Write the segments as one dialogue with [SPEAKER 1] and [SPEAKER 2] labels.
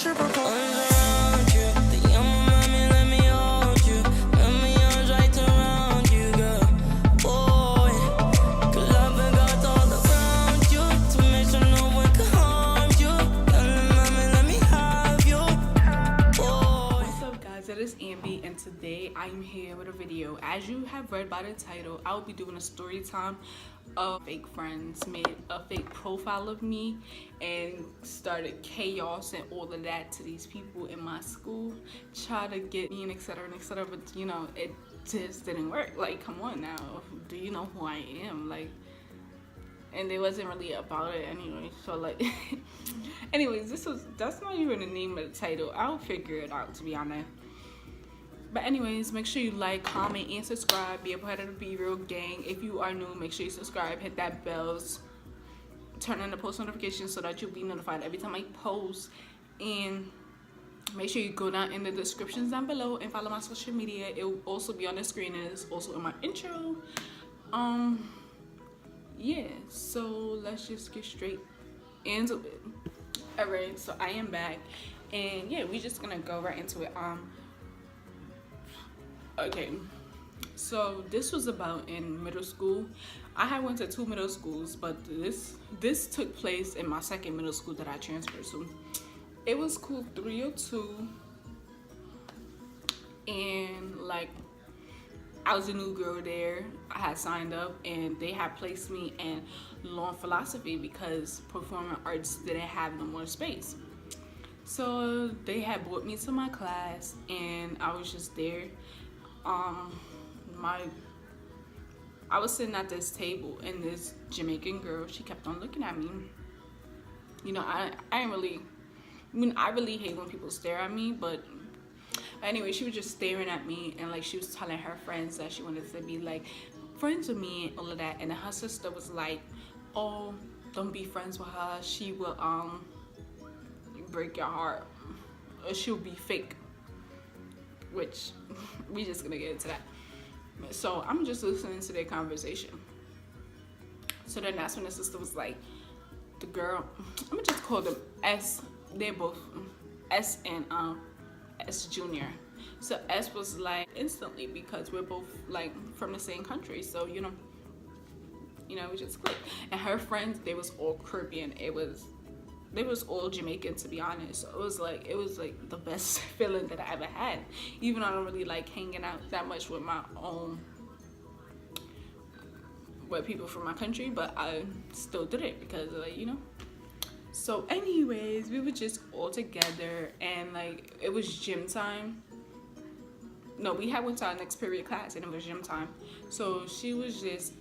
[SPEAKER 1] around you. The young mommy, let me hold you. Let me arms right around you, girl. Boy, 'cause love and got all around you to make sure no one can harm you. Young mommy, let me have you, boy.
[SPEAKER 2] What's up, guys? It is Ambi, and today I'm here with a video. As you have read by the title, I will be doing a story time of fake friends made a fake profile of me and started chaos and all of that to these people in my school, try to get me and etc, but you know, it just didn't work. Like, come on now, do you know who I am? Like, and it wasn't really about it anyway, so like anyways, that's not even the name of the title. I'll figure it out, to be honest. But anyways, make sure you like, comment, and subscribe. Be a part of the Be Real gang. If you are new, make sure you subscribe, hit that bells, turn on the post notifications so that you'll be notified every time I post. And make sure you go down in the descriptions down below and follow my social media. It will also be on the screen and it's also in my intro. Yeah, so let's just get straight into it. Alright, so I am back, and yeah, we're just gonna go right into it. Okay, so this was about in middle school. I had went to 2 middle schools, but this took place in my second middle school that I transferred to. It was school 302, and like, I was a new girl there. I had signed up and they had placed me in law and philosophy because performing arts didn't have no more space. So they had brought me to my class and I was just there. I was sitting at this table and this Jamaican girl, she kept on looking at me. You know, I really hate when people stare at me, but anyway, she was just staring at me, and like, she was telling her friends that she wanted to be like friends with me and all of that. And then her sister was like, oh, don't be friends with her, she will break your heart, or she'll be fake, which we just gonna get into that. So I'm just listening to their conversation. So then that's when the sister was like, the girl, I'm gonna just call them S, they're both S and S Junior. So S was like instantly, because we're both like from the same country, so you know we just clicked. And her friends, they was all Caribbean, they was all Jamaican, to be honest. So it was like the best feeling that I ever had, even though I don't really like hanging out that much with people from my country, but I still did it because, like, you know. So anyways, we were just all together, and like, it was gym time. No, we had went to our next period class and it was gym time. So she was just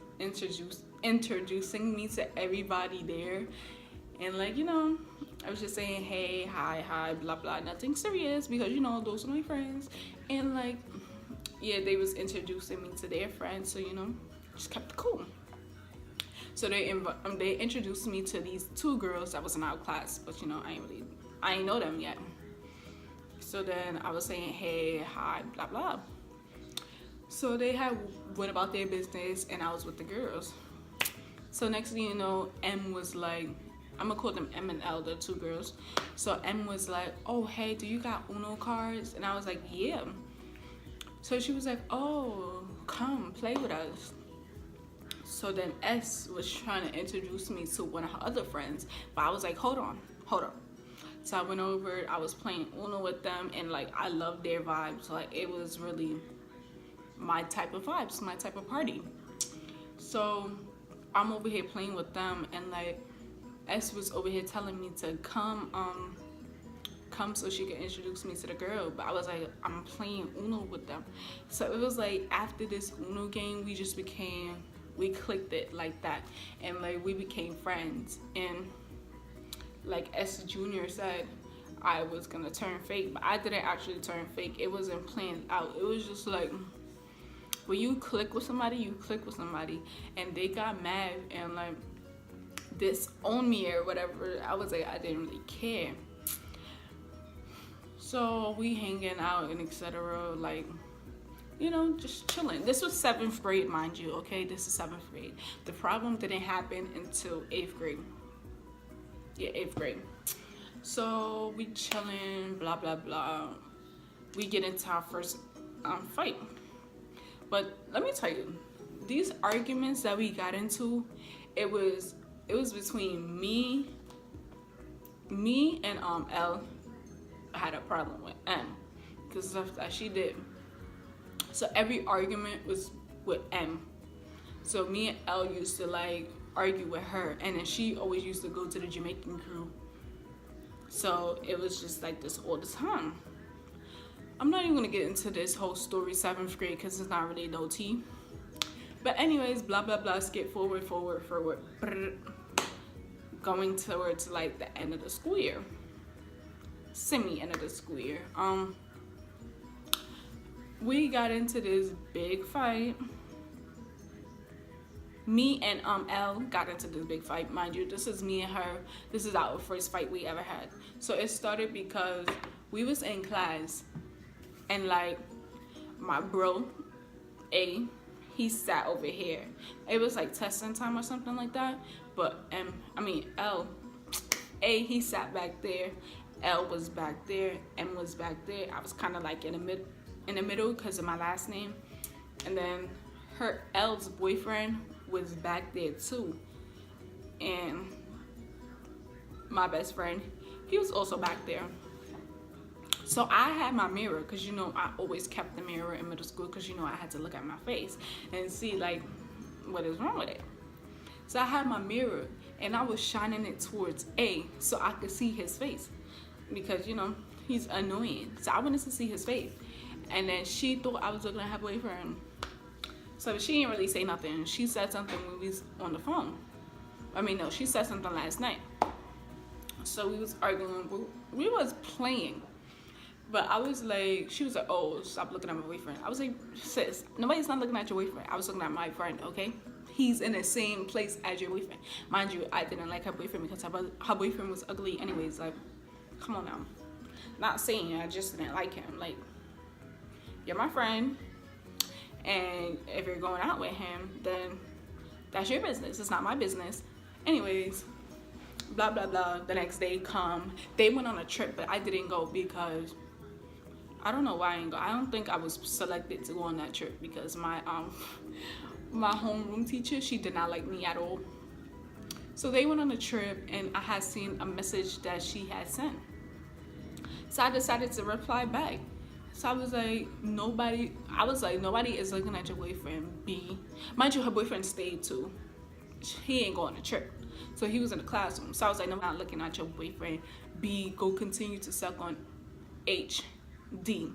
[SPEAKER 2] introducing me to everybody there. And like, you know, I was just saying, hey, hi, blah, blah, nothing serious, because, you know, those are my friends. And like, yeah, they was introducing me to their friends, so, you know, just kept it cool. So they introduced me to these 2 girls that was in our class, but you know, I ain't know them yet. So then I was saying, hey, hi, blah, blah. So they had went about their business and I was with the girls. So next thing you know, M was like, I'm gonna call them M and L, the 2 girls. So M was like, oh, hey, do you got Uno cards? And I was like, yeah. So she was like, oh, come play with us. So then S was trying to introduce me to one of her other friends, but I was like, hold on. So I went over, I was playing Uno with them, and like, I loved their vibes. Like, it was really my type of vibes, my type of party. So I'm over here playing with them, and like, S was over here telling me to come so she could introduce me to the girl, but I was like, I'm playing Uno with them. So it was like, after this Uno game, we clicked it like that, and like, we became friends. And like S Junior said, I was gonna turn fake, but I didn't actually turn fake. It wasn't planned out. It was just like, when you click with somebody, and they got mad and like disowned me or whatever. I was like, I didn't really care. So we hanging out and etc, like, you know, just chilling. This was 7th grade, mind you, okay? This is 7th grade. The problem didn't happen until 8th grade. Yeah, 8th grade. So we chilling, blah blah blah. We get into our first fight. But let me tell you, these arguments that we got into, it was between me and L. I had a problem with M because stuff that she did. So every argument was with M. So me and L used to like argue with her, and then she always used to go to the Jamaican crew. So it was just like this all the time. I'm not even gonna get into this whole story 7th grade because it's not really no tea. But anyways, blah blah blah, skip forward. Going towards like the end of the school year. Semi-end of the school year. We got into this big fight. Me and L got into this big fight. Mind you, this is me and her. This is our first fight we ever had. So it started because we was in class, and like my bro A, he sat over here. It was like testing time or something like that. But L, A, he sat back there. L was back there. M was back there. I was kind of like in the middle because of my last name. And then her L's boyfriend was back there too. And my best friend, he was also back there. So I had my mirror, because you know I always kept the mirror in middle school, because you know I had to look at my face and see like what is wrong with it. So I had my mirror and I was shining it towards A so I could see his face, because you know he's annoying. So I wanted to see his face. And then she thought I was looking at her boyfriend. So she didn't really say nothing. She said something when we was on the phone. No, she said something last night. So we was arguing. We was playing. But I was like, she was like, oh, stop looking at my boyfriend. I was like, sis, nobody's not looking at your boyfriend. I was looking at my friend, okay? He's in the same place as your boyfriend. Mind you, I didn't like her boyfriend because her boyfriend was ugly anyways. Like, come on now. Not saying I just didn't like him. Like, you're my friend. And if you're going out with him, then that's your business. It's not my business. Anyways, blah, blah, blah. The next day come. They went on a trip, but I didn't go because I don't know why I didn't go. I don't think I was selected to go on that trip because my homeroom teacher, she did not like me at all. So they went on a trip, and I had seen a message that she had sent. So I decided to reply back. So I was like, nobody is looking at your boyfriend, B. Mind you, her boyfriend stayed too. He ain't going on a trip. So he was in the classroom. So I was like, no, I'm not looking at your boyfriend, B. Go continue to suck on H. D.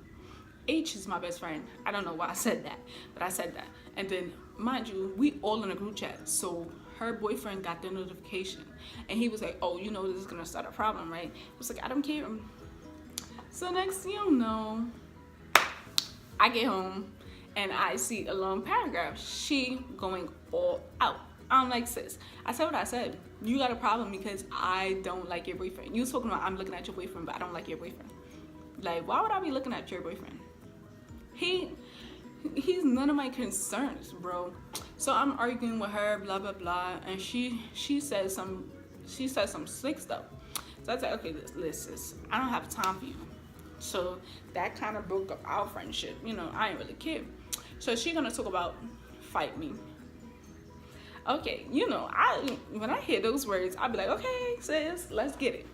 [SPEAKER 2] H is my best friend. I don't know why I said that, but I said that. And then, mind you, we all in a group chat. So her boyfriend got the notification. And he was like, oh, you know, this is going to start a problem, right? I was like, I don't care. So next thing you know, I get home and I see a long paragraph. She going all out. I'm like, sis, I said what I said. You got a problem because I don't like your boyfriend. You was talking about I'm looking at your boyfriend, but I don't like your boyfriend. Like, why would I be looking at your boyfriend? He's none of my concerns, bro. So I'm arguing with her, blah blah blah, and she says some slick stuff. So I said, okay, listen, I don't have time for you. So that kind of broke up our friendship. You know, I ain't really care. So she gonna talk about fight me. Okay, you know, when I hear those words, I'll be like, okay, sis, let's get it.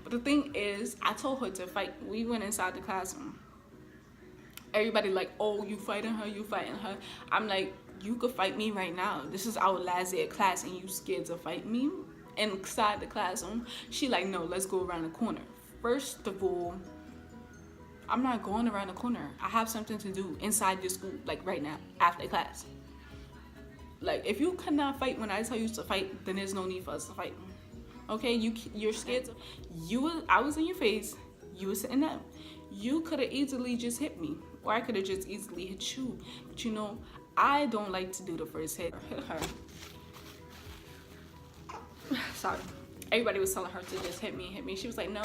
[SPEAKER 2] But the thing is, I told her to fight. We went inside the classroom. Everybody like, oh, you fighting her. I'm like, you could fight me right now. This is our last day of class and you scared to fight me inside the classroom. She like, no, let's go around the corner. First of all, I'm not going around the corner. I have something to do inside your school, like right now, after class. Like, if you cannot fight when I tell you to fight, then there's no need for us to fight. Okay, you're scared. I was in your face. You were sitting down. You could have easily just hit me, or I could have just easily hit you. But you know, I don't like to do the first hit. Hit her. Sorry. Everybody was telling her to just hit me. She was like, no,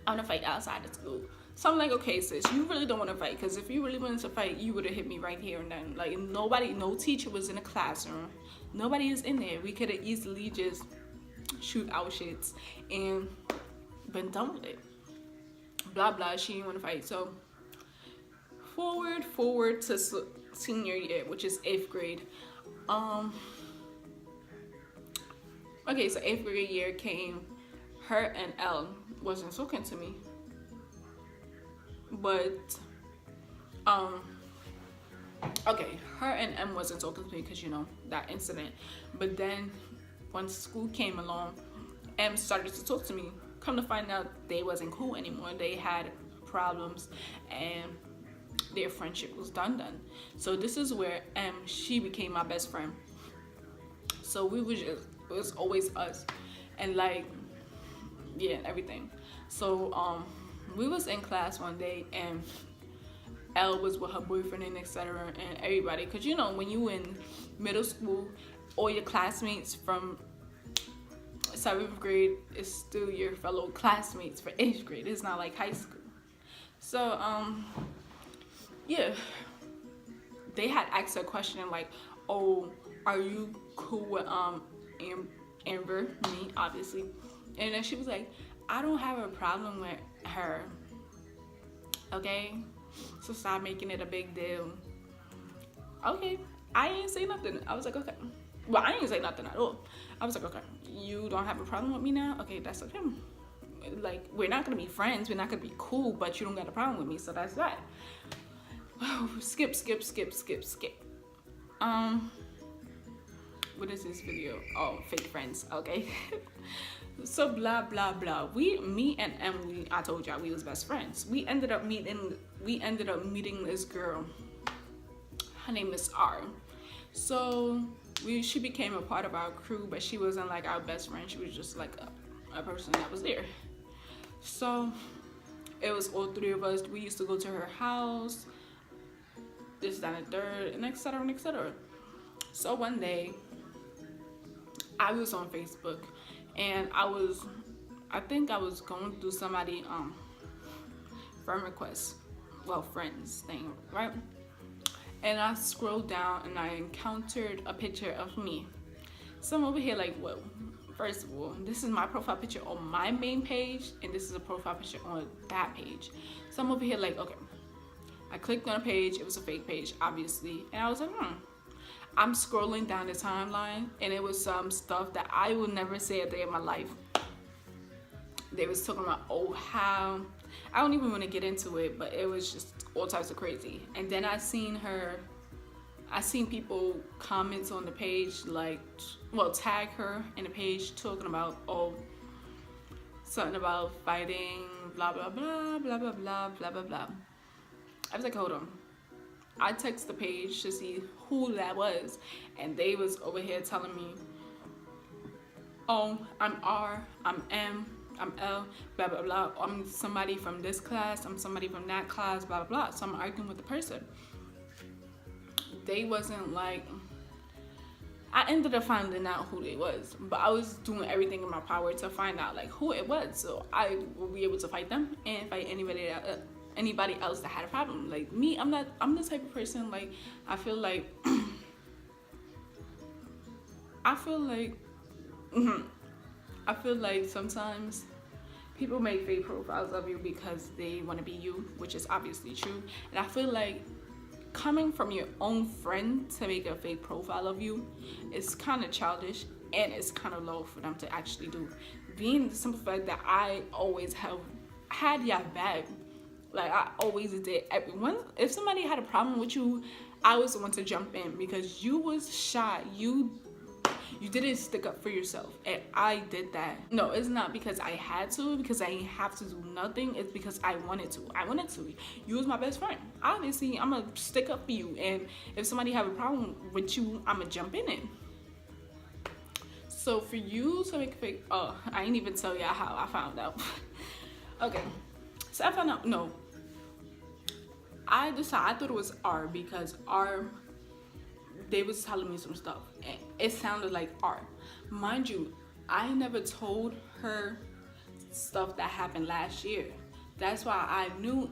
[SPEAKER 2] I'm gonna fight outside of school. So I'm like, okay, sis, you really don't want to fight, because if you really wanted to fight, you would have hit me right here and then. Like, no teacher was in the classroom. Nobody is in there. We could have easily just shoot our shits. And been done with it. Blah blah. She didn't want to fight. So forward to senior year, which is 8th grade. Okay, so 8th grade year came. Her and Elle wasn't talking to me, but okay, her and M wasn't talking to me because, you know, that incident. But then once school came along, M started to talk to me. Come to find out, they wasn't cool anymore. They had problems and their friendship was done. So this is where she became my best friend. So we was just, it was always us, and like, yeah, everything. So we was in class one day, and Elle was with her boyfriend and etc. and everybody, because you know, when you in middle school, all your classmates from 7th grade is still your fellow classmates for 8th grade. It's not like high school. So yeah, they had asked a question like, oh, are you cool with Amber, me obviously, and then she was like, I don't have a problem with her, okay, so stop making it a big deal. Okay, I ain't say nothing. I was like, okay. Well, I didn't say nothing at all. I was like, okay, you don't have a problem with me now? Okay, that's okay. Like, we're not gonna be friends, we're not gonna be cool, but you don't got a problem with me, so that's that. Skip. What is this video? Oh, fake friends. Okay. So blah blah blah. Me and Emily, I told y'all we was best friends. We ended up meeting this girl. Her name is R. So she became a part of our crew, but she wasn't like our best friend. She was just like a person that was there. So it was all 3 of us. We used to go to her house, this, that, and third, and etc. and etc. So one day I was on Facebook, and I think I was going through somebody friend request, well, friends thing, right? And I scrolled down and I encountered a picture of me. So I'm over here like, whoa, first of all, this is my profile picture on my main page, and this is a profile picture on that page. So I'm over here like, okay. I clicked on a page, it was a fake page, obviously, and I was like, I'm scrolling down the timeline, and it was some stuff that I will never say a day in my life. They was talking about, oh, how, I don't even want to get into it, but it was just all types of crazy. And then I seen people comment on the page, like, well, tag her in the page, talking about, oh, something about fighting, blah, blah, blah, blah, blah, blah, blah, blah, blah. I was like, hold on. I text the page to see who that was, and they was over here telling me, oh, I'm R, I'm M, I'm L, blah, blah, blah. I'm somebody from this class, I'm somebody from that class, blah, blah, blah. So I'm arguing with the person. They wasn't like, I ended up finding out who they was, but I was doing everything in my power to find out like who it was, so I will be able to fight them and fight anybody else that had a problem. Like me, I'm the type of person, like, I feel like sometimes people make fake profiles of you because they want to be you, which is obviously true. And I feel like coming from your own friend to make a fake profile of you is kind of childish, and it's kind of low for them to actually do. Being the simple fact that I always have had your back. Like, I always did. Everyone, if somebody had a problem with you, I was the one to jump in because you was shy. You didn't stick up for yourself, and I did that. No, it's not because I had to, because I didn't have to do nothing. It's because I wanted to. You was my best friend. Obviously, I'm gonna stick up for you, and if somebody have a problem with you, I'm gonna jump in it. So for you to make a fake, oh, I didn't even tell y'all how I found out. Okay, so I found out, no. I thought it was R because R, they was telling me some stuff and it sounded like R. Mind you, I never told her stuff that happened last year. That's why I knew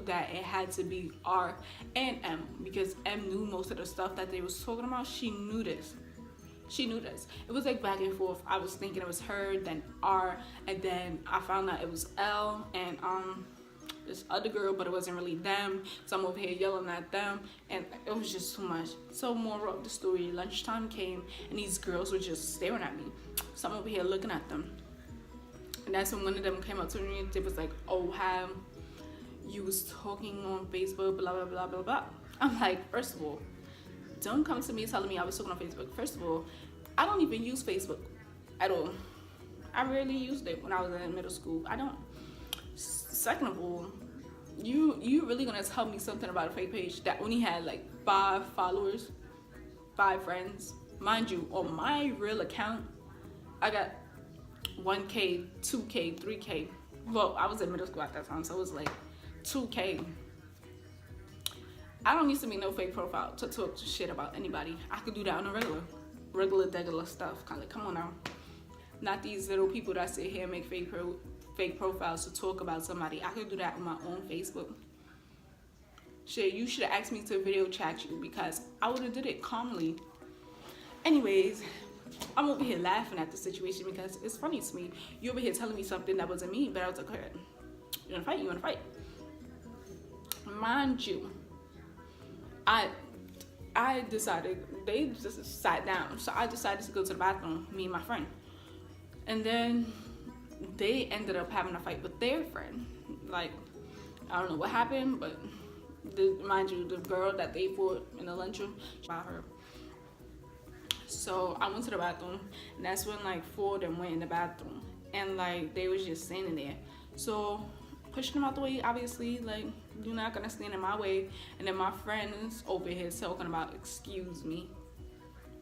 [SPEAKER 2] that it had to be R and M, because M knew most of the stuff that they was talking about. She knew this. She knew this. It was like back and forth. I was thinking it was her, then R, and then I found out it was L and this other girl, but it wasn't really them. So I'm over here yelling at them, and it was just too much. So moral of the story, lunchtime came, and these girls were just staring at me. So I'm over here looking at them. And that's when one of them came up to me and they was like, oh, how you was talking on Facebook, blah, blah, blah, blah, blah. I'm like, first of all, don't come to me telling me I was talking on Facebook. First of all, I don't even use Facebook at all. I rarely used it when I was in middle school. I don't. Second of all, you really gonna tell me something about a fake page that only had like 5 followers, 5 friends? Mind you, on my real account, I got 1K, 2K, 3K. Well, I was in middle school at that time, so it was like 2K. I don't need to make no fake profile to talk shit about anybody. I could do that on a regular stuff. Kind of, come on now. Not these little people that sit here and make fake profiles to talk about somebody. I could do that on my own Facebook. Shit, you should have asked me to video chat you because I would have did it calmly. Anyways, I'm over here laughing at the situation because it's funny to me. You over here telling me something that wasn't me, but I was like, okay, you wanna fight? You wanna fight? Mind you, I decided, they just sat down, so I decided to go to the bathroom, me and my friend. And then they ended up having a fight with their friend. Like, I don't know what happened, but mind you, the girl that they fought in the lunchroom, about her. So I went to the bathroom, and that's when like 4 of them went in the bathroom, and like they was just standing there. So pushing them out the way, obviously, like, you're not gonna stand in my way. And then my friends over here talking about excuse me.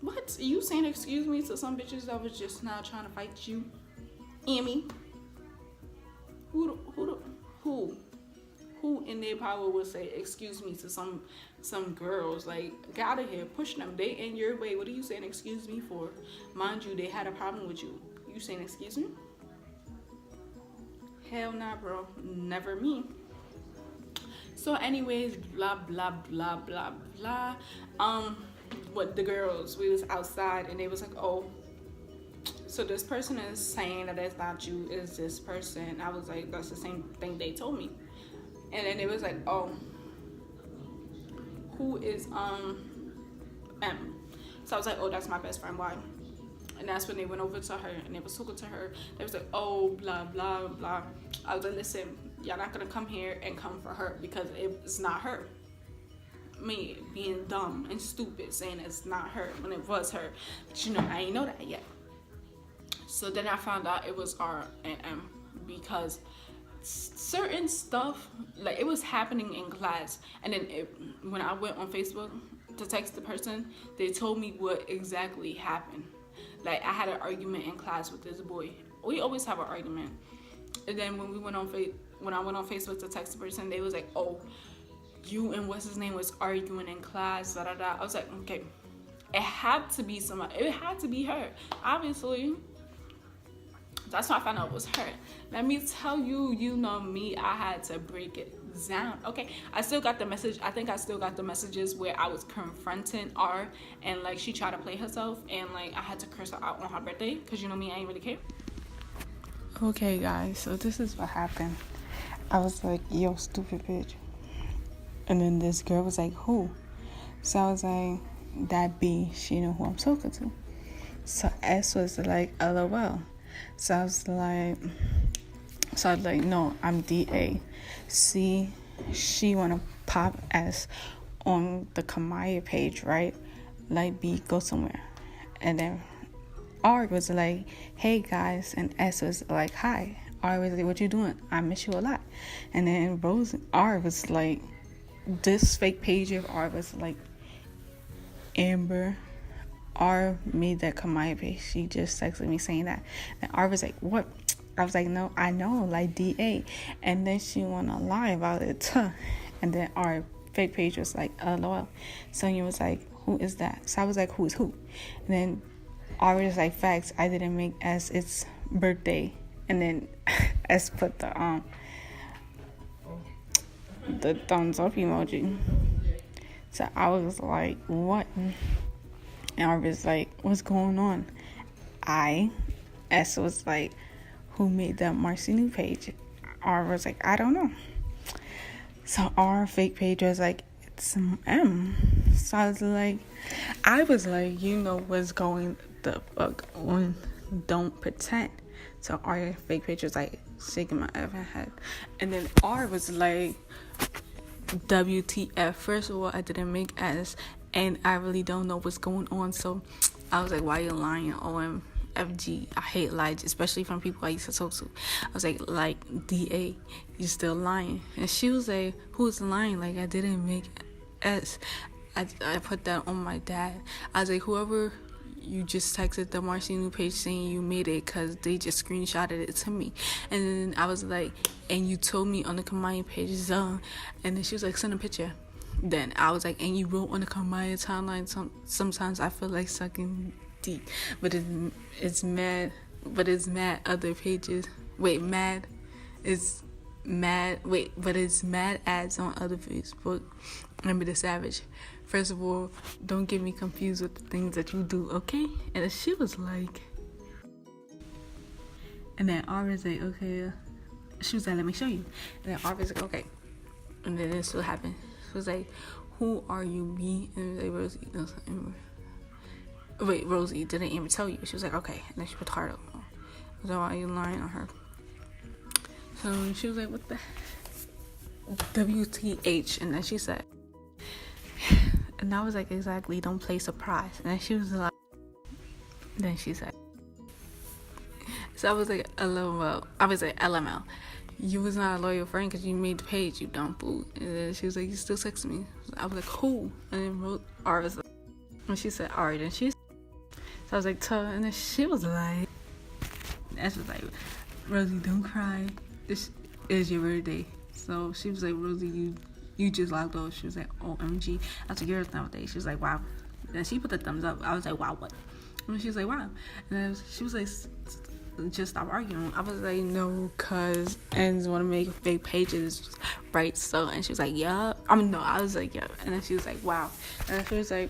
[SPEAKER 2] What? You saying excuse me to some bitches that was just now trying to fight you? Emmy? Who in their power would say excuse me to some girls? Like, get out of here, push them. They in your way. What are you saying excuse me for? Mind you, they had a problem with you. You saying excuse me? Hell nah, bro. Never me. So anyways, blah blah blah blah blah. What the girls, we was outside and they was like, oh, so this person is saying that it's not you, it's this person. I was like, that's the same thing they told me. And then it was like, oh, who is M? So I was like, oh, that's my best friend. Why? And that's when they went over to her and they was talking to her. They was like, oh, blah blah blah. I was like, listen, y'all not gonna come here and come for her because it's not her. Me being dumb and stupid saying it's not her when it was her. But you know, I ain't know that yet. So then I found out it was R and M because certain stuff, like, it was happening in class, and then when I went on Facebook to text the person, they told me what exactly happened. Like, I had an argument in class with this boy. We always have an argument. And then when I went on Facebook to text the person, they was like, oh, you and what's his name was arguing in class, da da da. I was like, okay, it had to be somebody. It had to be her, obviously. That's why I found out it was her. Let me tell you, you know me, I had to break it down. Okay, I still got the message. I think I still got the messages where I was confronting R, and like she tried to play herself, and like I had to curse her out on her birthday because you know me, I ain't really care. Okay, guys, so this is what happened. I was like, yo, stupid bitch. And then this girl was like, who? So I was like, that B, she knew who I'm talking to. So S was like, LOL. So I was like, no, I'm DA. C, she wanna pop S on the Kamaya page, right? Like, B, go somewhere. And then R was like, hey guys, and S was like, hi. R was like, what you doing? I miss you a lot. And then R was like, this fake page of R was like, Amber, R made that Kamaya page. She just texted me saying that. And R was like, what? I was like, no, I know, like DA. And then she wanna lie about it. And then our fake page was like, LOL. Sonia was like, who is that? So I was like, who is who? And then R was like, facts, I didn't make S, it's birthday. And then S put the thumbs up emoji. So I was like, what? And I was like, what's going on? S was like, who made that Marcinu page? R was like, I don't know. So our fake page was like, it's M. So I was like, you know what's going the fuck on, don't pretend. So our fake page was like, Sigma ever had. And then R was like, WTF. First of all, I didn't make S, and I really don't know what's going on. So I was like, why you lying? OMFG. I hate lies, especially from people I used to talk to. I was like DA, you still lying? And she was like, who's lying? Like, I didn't make S. I put that on my dad. I was like, whoever you just texted the Marcinu page saying you made it, because they just screenshotted it to me. And then I was like, and you told me on the Kamaya page, and then she was like, send a picture. Then I was like, and you wrote on the Kamaya timeline, sometimes I feel like sucking deep, but it's mad other pages. But it's mad ads on other Facebook. Remember the savage. First of all, don't get me confused with the things that you do, okay? And she was like, and then R was like, okay. She was like, let me show you. And then R was like, okay. And then this will happen. She was like, who are you, me? And like, Rosie. Wait, Rosie didn't even tell you. She was like, okay. And then she put heart up. So why are you lying on her? So she was like, what the WTH? And then she said, and I was like, exactly, don't play surprise. And then she was like, then she said, so I was like, LOL. I was like, LML. You was not a loyal friend because you made the page, you dumb fool. And then she was like, you still text me. I was like, who? And then wrote R was like, and she said, Alright. And she, so I was like, and then she was like, Ash was like, Rosie, don't cry. This is your birthday. So she was like, Rosie, you just logged off. She was like, OMG. I was like, yours nowadays. She was like, wow. Then she put the thumbs up. I was like, wow, what? And she was like, wow. And then she was like, just stop arguing. I was like, no, cause ends want to make fake pages, right? So, and she was like, yeah. I was like, yeah. And then she was like, wow. And then she was like,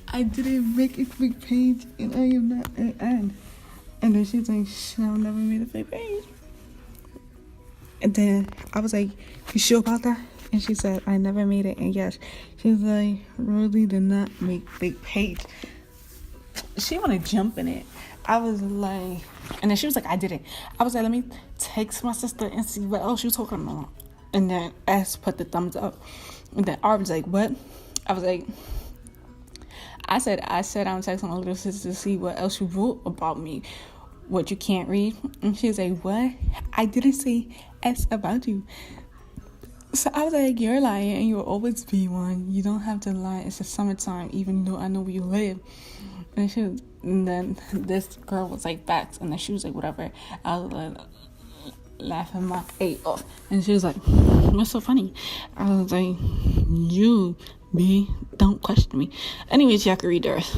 [SPEAKER 2] I didn't make a fake page, and I am not an ad. And then she's like, Chanel never made a fake page. And then I was like, you sure about that? And she said, I never made it. And yes, she was like, Rosie did not make fake page. She want to jump in it. I was like, and then she was like, I didn't. I was like, let me text my sister and see what else you talking about. And then S put the thumbs up. And then R was like, what? I was like, I said I'm texting my little sister to see what else you wrote about me, what you can't read. And she was like, what? I didn't say S about you. So I was like, you're lying and you'll always be one. You don't have to lie. It's the summertime, even though I know where you live. And then this girl was like, facts. And then she was like, whatever. I was like, laughing my face off. And she was like, what's so funny? I was like, you, B, don't question me. Anyways, y'all can read the rest.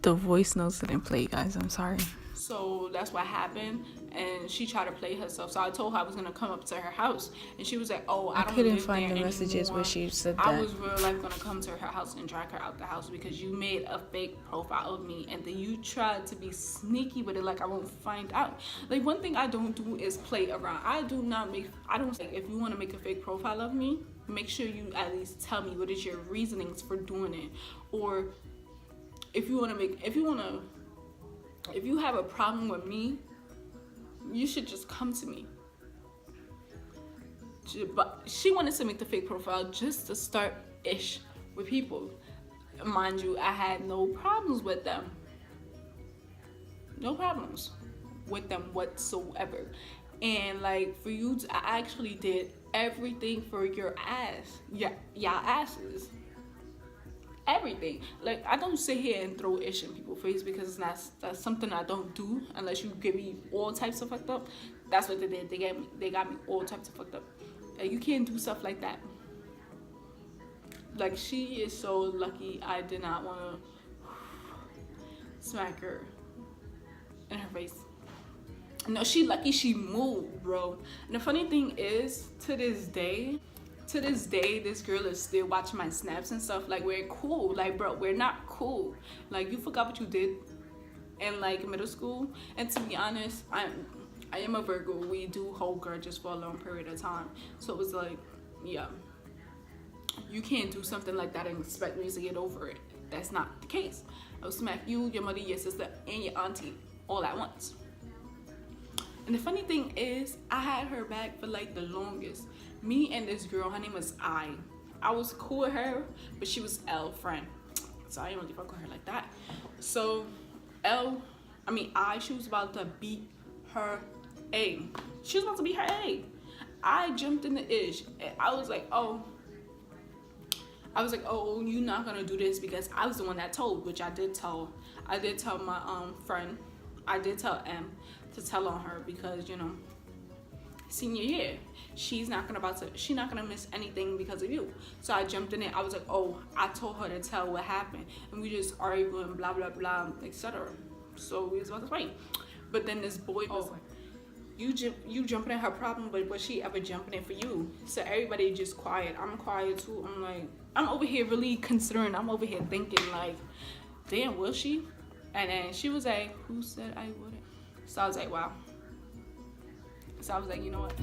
[SPEAKER 2] the voice notes didn't play, guys. I'm sorry. So that's what happened, and she tried to play herself. So I told her I was gonna come up to her house, and she was like, "Oh, I don't
[SPEAKER 3] couldn't find the messages
[SPEAKER 2] anymore.
[SPEAKER 3] where she said
[SPEAKER 2] I
[SPEAKER 3] that.
[SPEAKER 2] was real life gonna come to her house and drag her out the house because you made a fake profile of me, and then you tried to be sneaky with it, like I won't find out. Like, one thing I don't do is play around. I don't like, if you want to make a fake profile of me, make sure you at least tell me what is your reasonings for doing it, or if you have a problem with me, you should just come to me." But she wanted to make the fake profile just to start ish with people. Mind you, I had no problems with them. No problems with them whatsoever. And like, for you to, I actually did everything for your ass. Yeah, y'all asses. Everything. Like, I don't sit here and throw ish in people's face because that's something I don't do unless you give me all types of fucked up. That's what they did. They got me all types of fucked up. Like, you can't do stuff like that. Like, she is so lucky I did not want to smack her in her face. No, she lucky she moved, bro. And the funny thing is, to this day, this girl is still watching my snaps and stuff. Like, we're cool. Like, bro, we're not cool. Like, you forgot what you did in, like, middle school. And to be honest, I am a Virgo. We do hold grudges for a long period of time. So it was like, yeah, you can't do something like that and expect me to get over it. That's not the case. I'll smack you, your mother, your sister, and your auntie all at once. And the funny thing is, I had her back for like the longest. Me and this girl, her name was I was cool with her, but she was L friend, so I didn't really fuck with her like that. So she was about to beat her A. She was about to beat her A. I jumped in the ish, and I was like, oh, you're not gonna do this, because I was the one that told, which I did tell my friend, I did tell M to tell on her, because, you know, senior year, she's not gonna miss anything because of you. So I jumped in it. I was like, oh, I told her to tell what happened, and we just arguing, blah blah blah, etc. So we was about to fight, but then this boy was like, you jumping in her problem, but was she ever jumping in for you? So everybody just quiet. I'm quiet too. I'm like, I'm over here really considering. I'm over here thinking like, damn, will she? And then she was like, who said I wouldn't? So I was like, wow. So I was like, you know what?